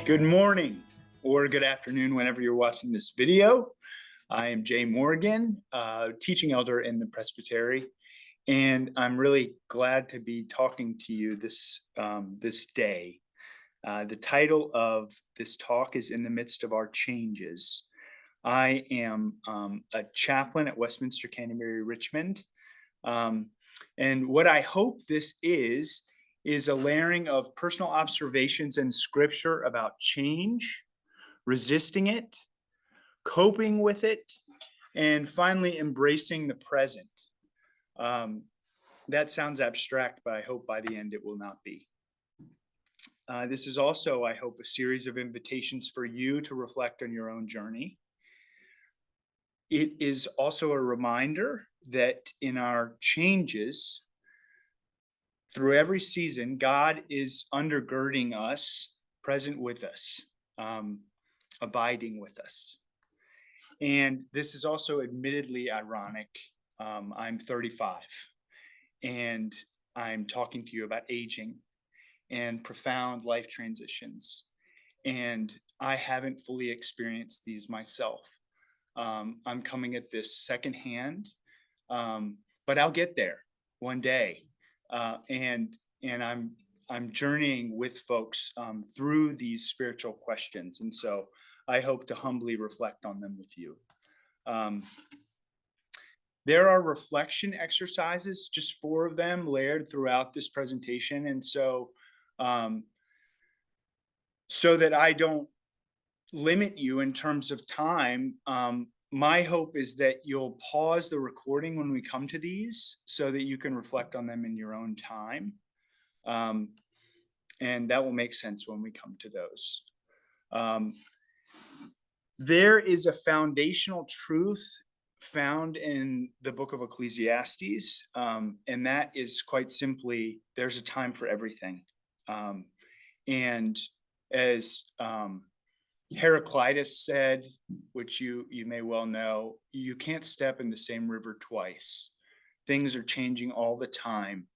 Good morning or good afternoon whenever you're watching this video. I am Jay Morgan, teaching elder in the Presbytery, and I'm really glad to be talking to you this day. The title of this talk is "In the Midst of Our Changes." I am a chaplain at Westminster Canterbury, Richmond, and what I hope this is a layering of personal observations in Scripture about change, resisting it, coping with it, and finally embracing the present. That sounds abstract, but I hope by the end it will not be. This is also, I hope, a series of invitations for you to reflect on your own journey. It is also a reminder that in our changes, through every season, God is undergirding us, present with us, abiding with us. And this is also admittedly ironic. I'm 35, and I'm talking to you about aging and profound life transitions. And I haven't fully experienced these myself. I'm coming at this secondhand, but I'll get there one day. And I'm journeying with folks through these spiritual questions, and so I hope to humbly reflect on them with you. There are reflection exercises, just 4 of them, layered throughout this presentation, and so that I don't limit you in terms of time. My hope is that you'll pause the recording when we come to these so that you can reflect on them in your own time. And that will make sense when we come to those. There is a foundational truth found in the book of Ecclesiastes, and that is quite simply, there's a time for everything. And as Heraclitus said, which you may well know, you can't step in the same river twice. Things are changing all the time.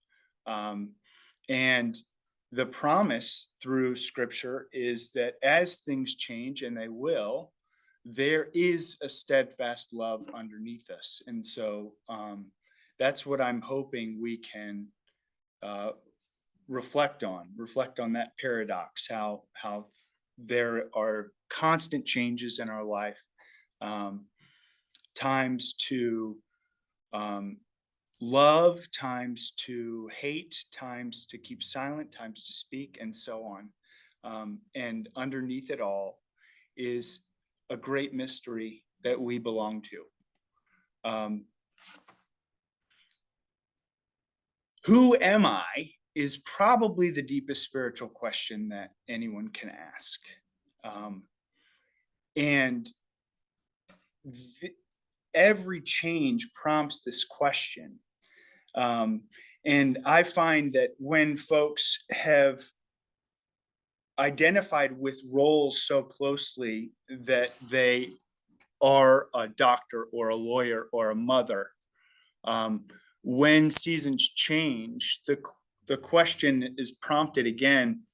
And the promise through Scripture is that as things change, and they will, there is a steadfast love underneath us. And so that's what I'm hoping we can reflect on that paradox, how there are constant changes in our life, times to love, times to hate, times to keep silent, times to speak, and so on. And underneath it all is a great mystery that we belong to. Who am I is probably the deepest spiritual question that anyone can ask. And every change prompts this question. And I find that when folks have identified with roles so closely that they are a doctor or a lawyer or a mother, when seasons change, the question is prompted again,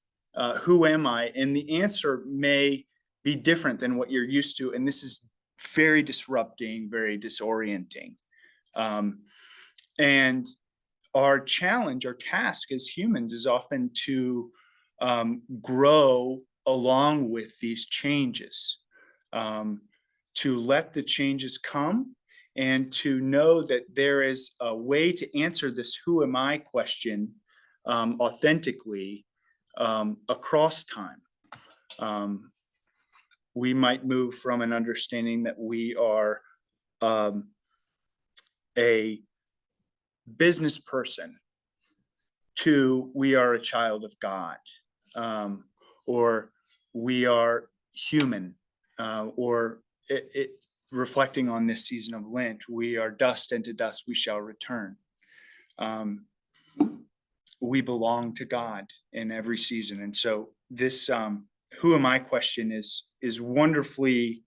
who am I? And the answer may be different than what you're used to. And this is very disrupting, very disorienting. And our challenge, our task as humans is often to grow along with these changes, to let the changes come, and to know that there is a way to answer this who am I question authentically across time. We might move from an understanding that we are a business person to we are a child of God, or we are human, or reflecting on this season of Lent, we are dust, and to dust we shall return. We belong to God in every season. And so this who am I question is wonderfully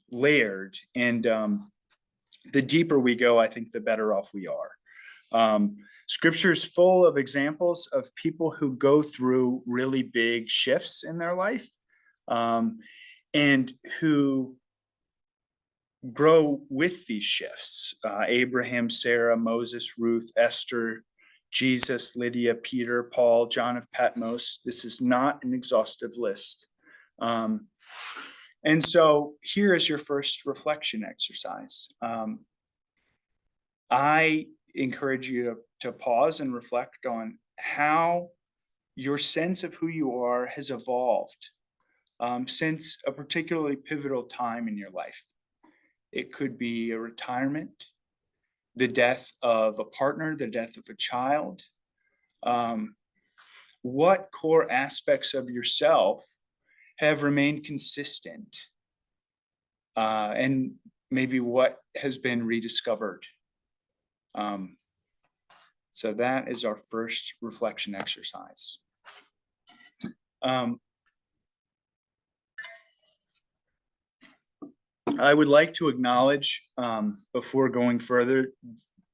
layered. And the deeper we go, I think the better off we are. Scripture is full of examples of people who go through really big shifts in their life, and who grow with these shifts. Abraham, Sarah, Moses, Ruth, Esther, Jesus, Lydia, Peter, Paul, John of Patmos. This is not an exhaustive list. And so here is your first reflection exercise. I encourage you to pause and reflect on how your sense of who you are has evolved since a particularly pivotal time in your life. It could be a retirement, the death of a partner, the death of a child. What core aspects of yourself have remained consistent? And maybe what has been rediscovered? So that is our first reflection exercise. I would like to acknowledge, before going further,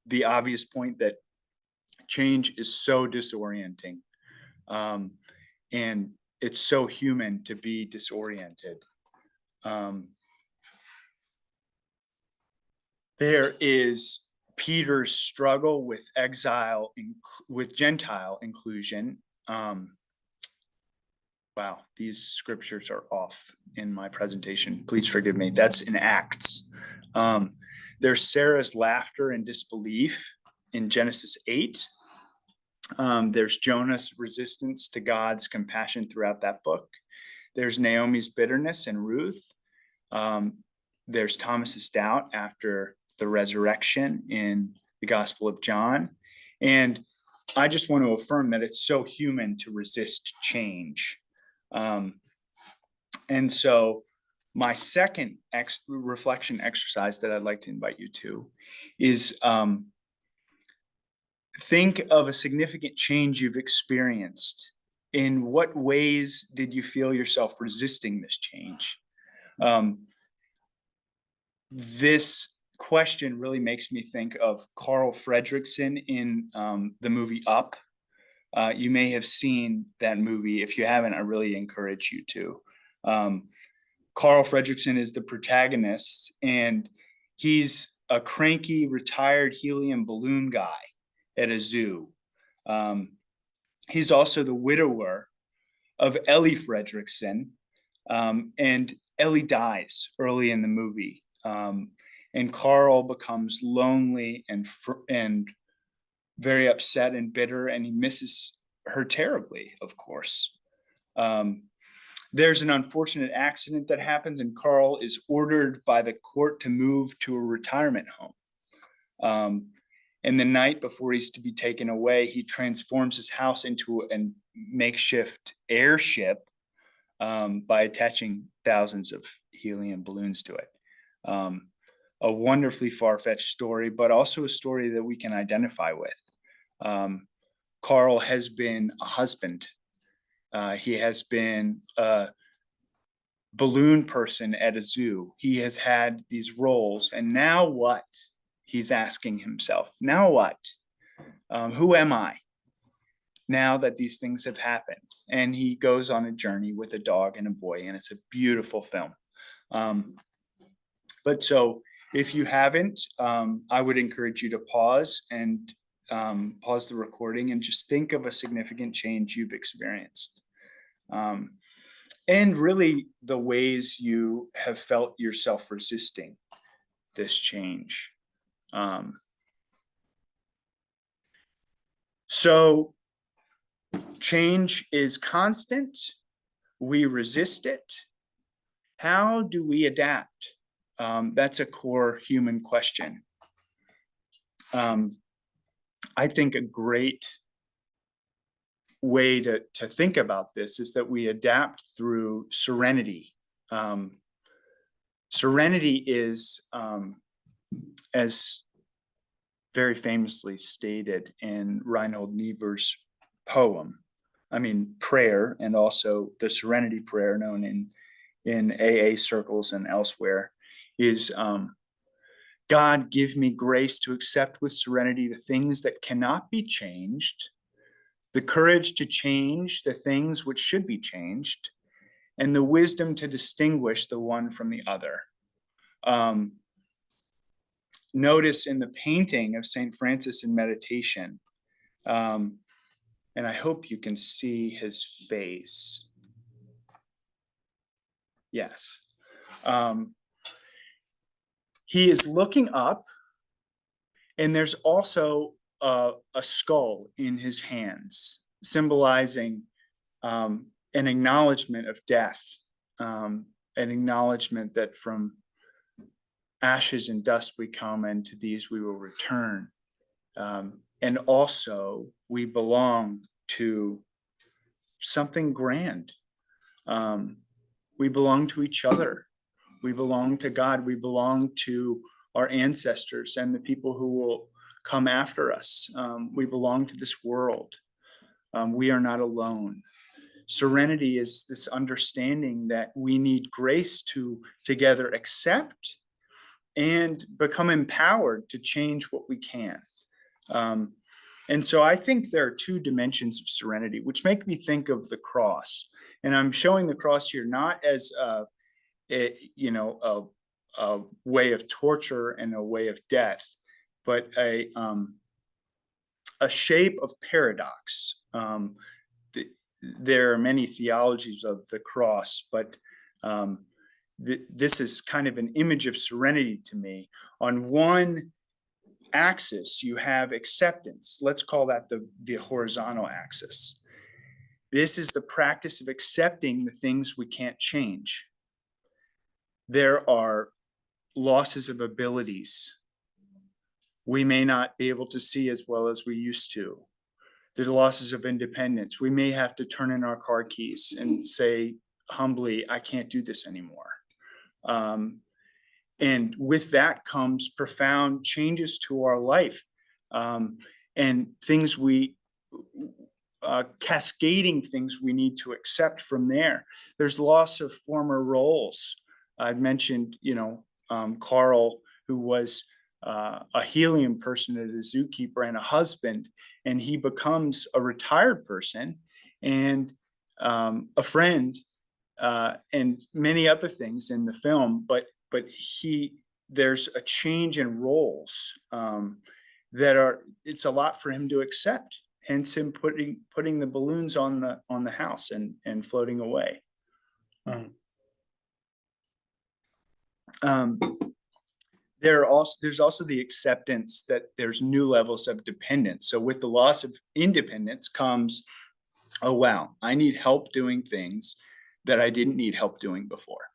the obvious point that change is so disorienting, and it's so human to be disoriented. There is Peter's struggle with exile, with Gentile inclusion. Wow, these scriptures are off in my presentation. Please forgive me. That's in Acts. There's Sarah's laughter and disbelief in Genesis 8. There's Jonah's resistance to God's compassion throughout that book. There's Naomi's bitterness in Ruth. There's Thomas's doubt after the resurrection in the Gospel of John. And I just want to affirm that it's so human to resist change. And so my second reflection exercise that I'd like to invite you to is think of a significant change you've experienced. In what ways did you feel yourself resisting this change? This question really makes me think of Carl Fredricksen in the movie Up. You may have seen that movie. If you haven't, I really encourage you to. Carl Fredricksen is the protagonist, and he's a cranky, retired helium balloon guy at a zoo. He's also the widower of Ellie Fredricksen, and Ellie dies early in the movie. And Carl becomes lonely and very upset and bitter, and he misses her terribly, of course. There's an unfortunate accident that happens, and Carl is ordered by the court to move to a retirement home. And the night before he's to be taken away, he transforms his house into a makeshift airship by attaching thousands of helium balloons to it. A wonderfully far-fetched story, but also a story that we can identify with. Carl has been a husband. He has been a balloon person at a zoo. He has had these roles, and now what? He's asking himself, now what? Who am I now that these things have happened? And he goes on a journey with a dog and a boy, and it's a beautiful film. But so if you haven't, I would encourage you to pause and pause the recording and just think of a significant change you've experienced. And really the ways you have felt yourself resisting this change. So change is constant. We resist it. How do we adapt? That's a core human question. I think a great way to think about this is that we adapt through serenity. Serenity is, as very famously stated in Reinhold Niebuhr's poem, prayer, and also the Serenity Prayer known in AA circles and elsewhere, is God, give me grace to accept with serenity the things that cannot be changed, the courage to change the things which should be changed, and the wisdom to distinguish the one from the other. Notice in the painting of St. Francis in Meditation, and I hope you can see his face. Yes. He is looking up, and there's also a skull in his hands, symbolizing an acknowledgement of death, an acknowledgement that from ashes and dust we come, and to these we will return. And also, we belong to something grand. We belong to each other. We belong to God. We belong to our ancestors and the people who will come after us. We belong to this world. We are not alone. Serenity is this understanding that we need grace to together accept and become empowered to change what we can. And so I think there are two dimensions of serenity, which make me think of the cross. And I'm showing the cross here not as a way of torture and a way of death, but a shape of paradox. There are many theologies of the cross, but this is kind of an image of serenity to me. On one axis, you have acceptance. Let's call that the horizontal axis. This is the practice of accepting the things we can't change. There are losses of abilities. We may not be able to see as well as we used to. There's losses of independence. We may have to turn in our car keys and say humbly, I can't do this anymore. And with that comes profound changes to our life, and things cascading things we need to accept from there. There's loss of former roles. I've mentioned, Carl, who was a helium person and a zookeeper and a husband, and he becomes a retired person and a friend, and many other things in the film. But there's a change in roles it's a lot for him to accept. Hence him putting the balloons on the house and floating away. There's also the acceptance that there's new levels of dependence. So with the loss of independence comes, oh wow, I need help doing things that I didn't need help doing before.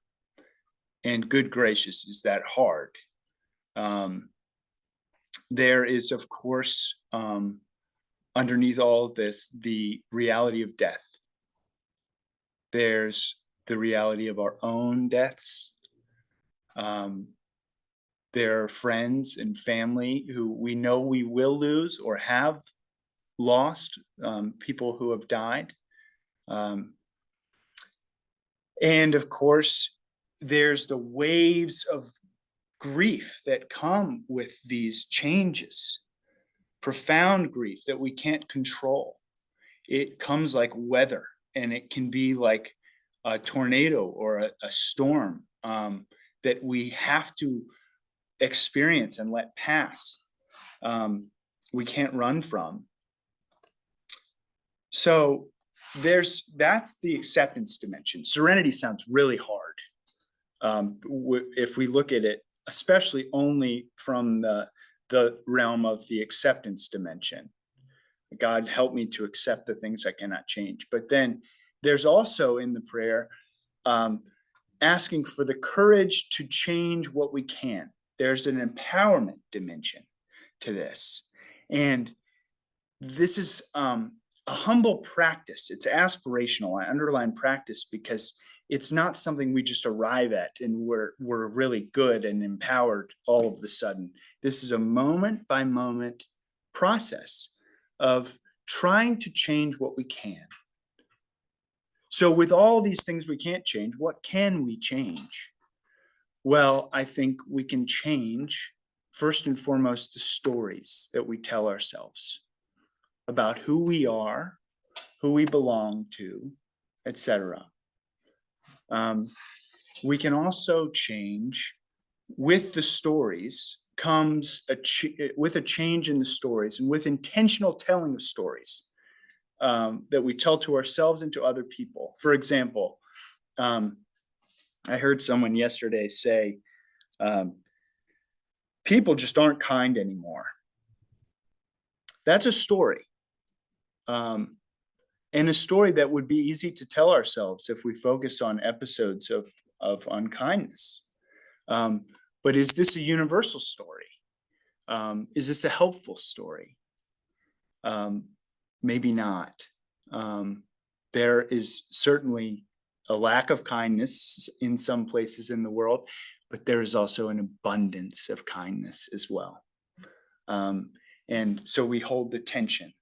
And good gracious, is that hard? There is, of course, underneath all of this, the reality of death. There's the reality of our own deaths. There are friends and family who we know we will lose or have lost, people who have died. And of course, there's the waves of grief that come with these changes, profound grief that we can't control. It comes like weather, and it can be like a tornado or a storm that we have to experience and let pass. We can't run from. So that's the acceptance dimension. Serenity sounds really hard. If we look at it, especially only from the realm of the acceptance dimension. God, help me to accept the things I cannot change. But then there's also in the prayer asking for the courage to change what we can. There's an empowerment dimension to this. And this is a humble practice. It's aspirational. I underline practice because it's not something we just arrive at and we're really good and empowered all of a sudden. This is a moment by moment process of trying to change what we can. So with all these things we can't change, what can we change? Well, I think we can change, first and foremost, the stories that we tell ourselves about who we are, who we belong to, etc. We can also change with the stories comes with a change in the stories and with intentional telling of stories that we tell to ourselves and to other people. For example, I heard someone yesterday say, people just aren't kind anymore. That's a story. And a story that would be easy to tell ourselves if we focus on episodes of unkindness. But is this a universal story? Is this a helpful story? Maybe not. There is certainly a lack of kindness in some places in the world, but there is also an abundance of kindness as well. And so we hold the tension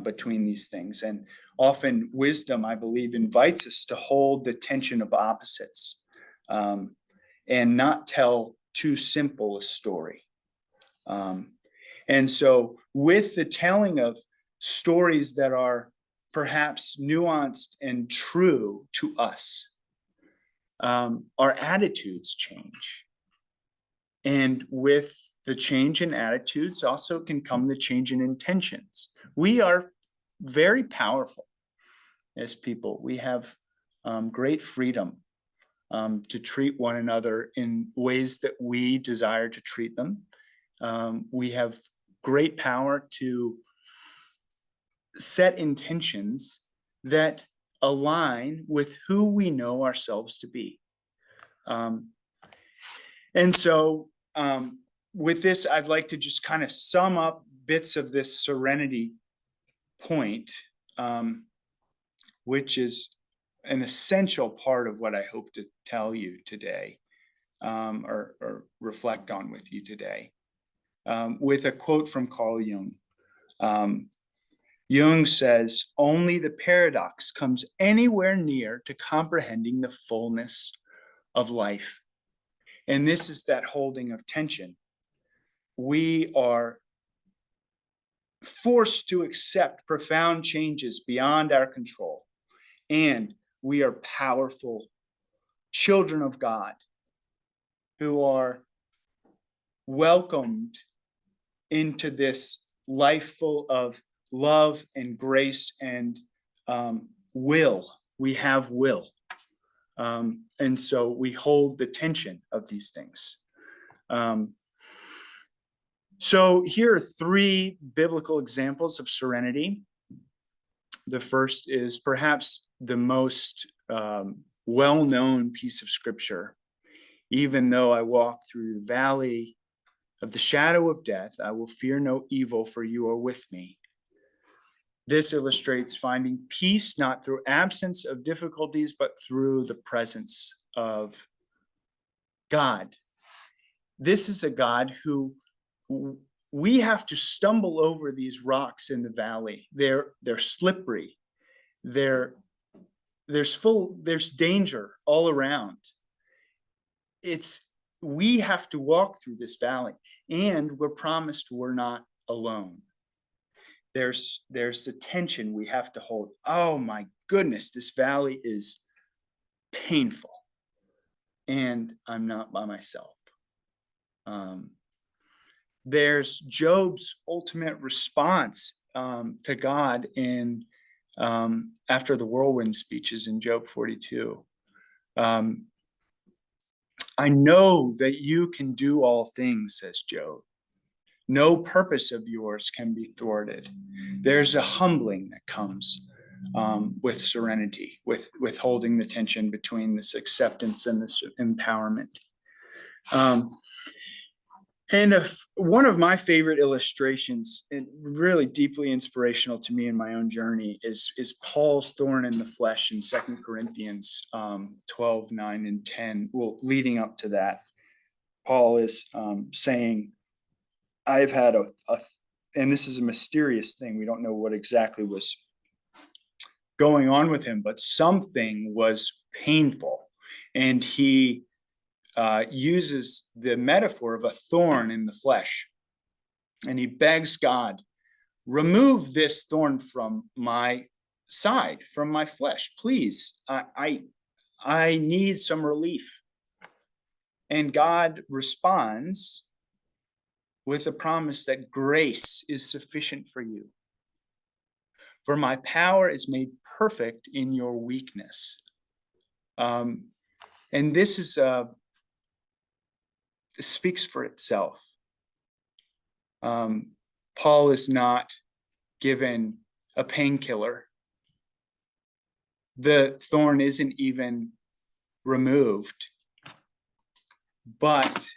between these things. And often wisdom, I believe, invites us to hold the tension of opposites and not tell too simple a story. And so with the telling of stories that are perhaps nuanced and true to us, our attitudes change. And with the change in attitudes also can come the change in intentions. We are very powerful as people. We have great freedom to treat one another in ways that we desire to treat them. We have great power to set intentions that align with who we know ourselves to be. And so with this, I'd like to just kind of sum up bits of this serenity point, which is an essential part of what I hope to tell you today, or reflect on with you today, with a quote from Carl Jung. Jung says, "Only the paradox comes anywhere near to comprehending the fullness of life." And this is that holding of tension. We are forced to accept profound changes beyond our control. And we are powerful children of God who are welcomed into this life full of love and grace and will. We have will. And so we hold the tension of these things. So here are three biblical examples of serenity. The first is perhaps the most well-known piece of scripture. Even though I walk through the valley of the shadow of death, I will fear no evil, for you are with me. This illustrates finding peace not through absence of difficulties, but through the presence of God. This is a God who we have to stumble over these rocks in the valley. They're slippery. There's danger all around. We have to walk through this valley, and we're promised we're not alone. There's a tension we have to hold. Oh my goodness, this valley is painful, and I'm not by myself. There's Job's ultimate response to God in after the whirlwind speeches in Job 42. I know that you can do all things, says Job. No purpose of yours can be thwarted. There's a humbling that comes with serenity, with holding the tension between this acceptance and this empowerment. And one of my favorite illustrations, and really deeply inspirational to me in my own journey, is Paul's thorn in the flesh in 2 Corinthians 12, 9, and 10. Well, leading up to that, Paul is saying, I've had and this is a mysterious thing. We don't know what exactly was going on with him, but something was painful. And he uses the metaphor of a thorn in the flesh. And he begs God, remove this thorn from my side, from my flesh, please. I need some relief. And God responds with a promise that grace is sufficient for you. For my power is made perfect in your weakness. And this speaks for itself. Paul is not given a painkiller. The thorn isn't even removed, but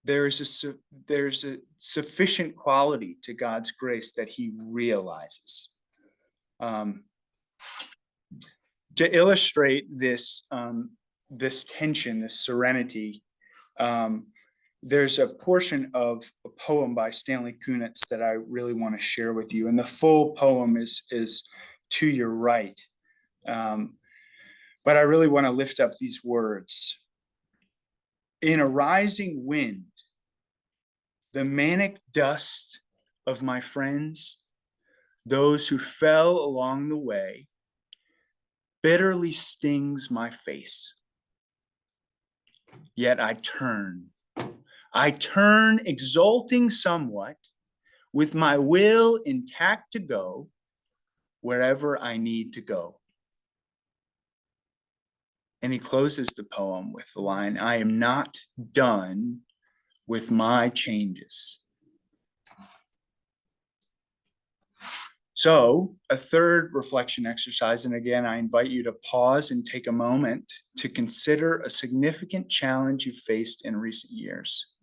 there's a sufficient quality to God's grace that he realizes. To illustrate this tension, this serenity, there's a portion of a poem by Stanley Kunitz that I really want to share with you. And the full poem is to your right. But I really want to lift up these words. In a rising wind, the manic dust of my friends, those who fell along the way, bitterly stings my face. Yet I turn exulting somewhat, with my will intact to go wherever I need to go. And he closes the poem with the line, I am not done with my changes. So, a third reflection exercise, and again, I invite you to pause and take a moment to consider a significant challenge you faced in recent years.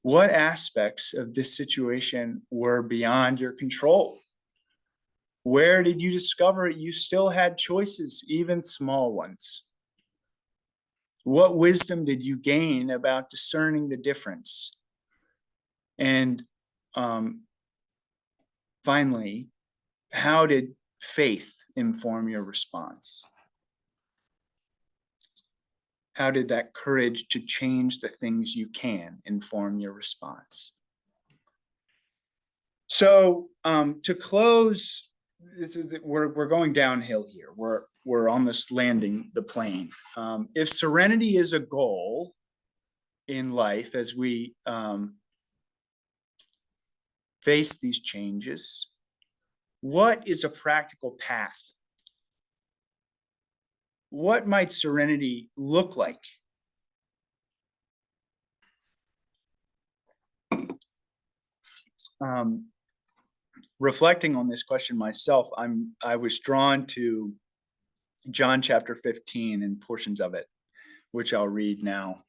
What aspects of this situation were beyond your control? Where did you discover you still had choices, even small ones? What wisdom did you gain about discerning the difference? And finally, how did faith inform your response? How did that courage to change the things you can inform your response? So to close, we're going downhill here. We're almost landing the plane. If serenity is a goal in life as we face these changes, what is a practical path? What might serenity look like? Reflecting on this question myself, I was drawn to John chapter 15 and portions of it, which I'll read now.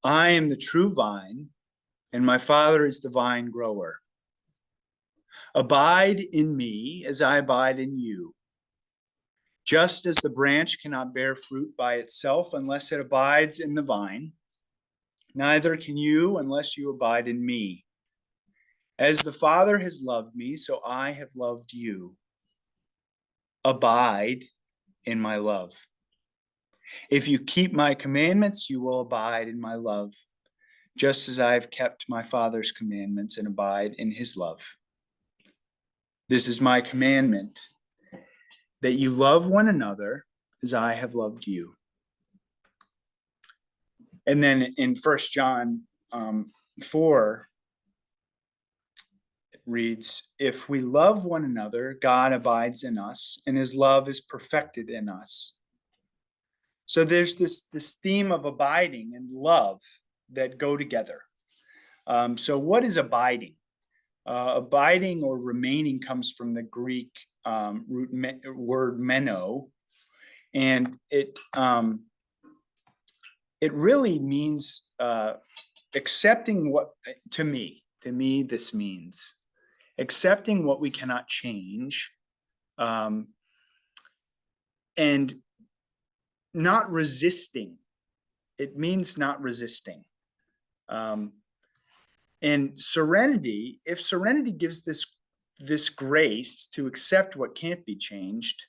I am the true vine, and my Father is the vine grower. Abide in me as I abide in you. Just as the branch cannot bear fruit by itself unless it abides in the vine, neither can you unless you abide in me. As the Father has loved me, so I have loved you. Abide in my love. If you keep my commandments, you will abide in my love, just as I have kept my Father's commandments and abide in his love. This is my commandment, that you love one another as I have loved you. And then in 1 John 4, it reads, if we love one another, God abides in us, and his love is perfected in us. So there's this theme of abiding and love that go together. So what is abiding? Abiding or remaining comes from the Greek word meno, and it really means accepting what, to me this means accepting what we cannot change, and not resisting. It means not resisting. And serenity, if serenity gives this grace to accept what can't be changed,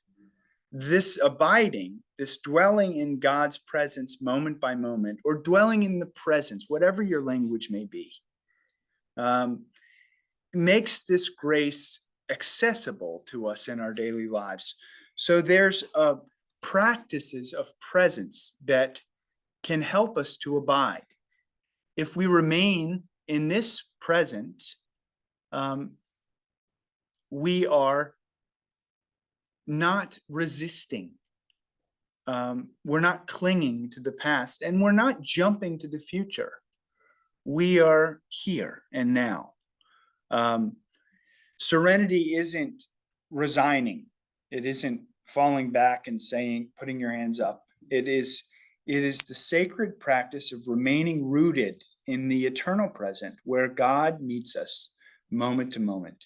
this abiding, this dwelling in God's presence moment by moment, or dwelling in the presence, whatever your language may be, makes this grace accessible to us in our daily lives. So there's practices of presence that can help us to abide. If we remain in this present, we are not resisting. We're not clinging to the past, and we're not jumping to the future. We are here and now. Serenity isn't resigning. It isn't falling back and saying, putting your hands up. It is the sacred practice of remaining rooted in the eternal present, where God meets us moment to moment.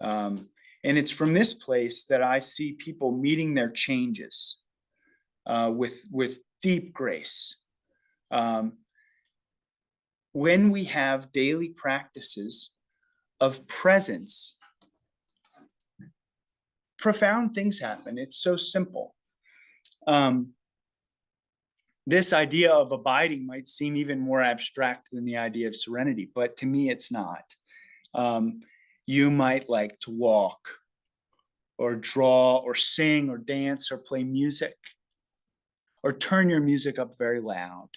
And it's from this place that I see people meeting their changes with deep grace. When we have daily practices of presence, profound things happen. It's so simple. This idea of abiding might seem even more abstract than the idea of serenity, but to me, it's not. You might like to walk or draw or sing or dance or play music or turn your music up very loud.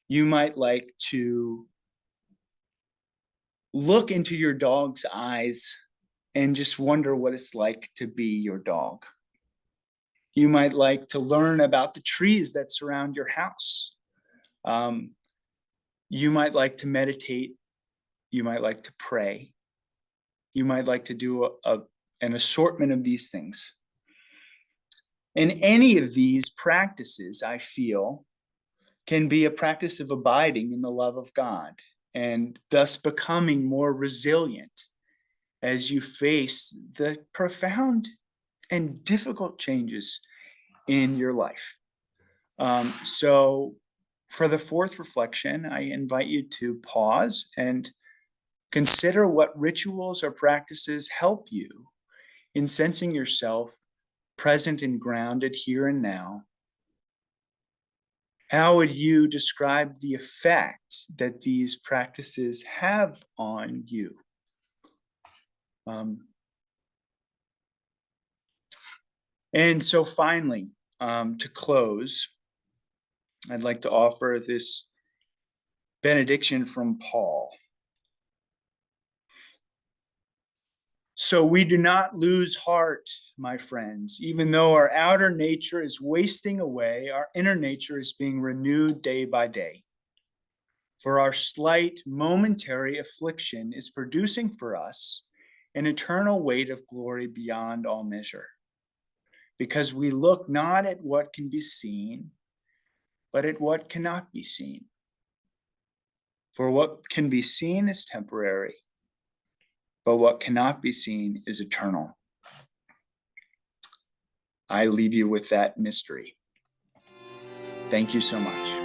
You might like to look into your dog's eyes and just wonder what it's like to be your dog. You might like to learn about the trees that surround your house. You might like to meditate. You might like to pray. You might like to do an assortment of these things. And any of these practices, I feel, can be a practice of abiding in the love of God and thus becoming more resilient as you face the profound and difficult changes in your life. So for the fourth reflection, I invite you to pause and consider what rituals or practices help you in sensing yourself present and grounded here and now. How would you describe the effect that these practices have on you? And so finally, to close, I'd like to offer this benediction from Paul. So we do not lose heart, my friends. Even though our outer nature is wasting away, our inner nature is being renewed day by day. For our slight, momentary affliction is producing for us an eternal weight of glory beyond all measure. Because we look not at what can be seen, but at what cannot be seen. For what can be seen is temporary, but what cannot be seen is eternal. I leave you with that mystery. Thank you so much.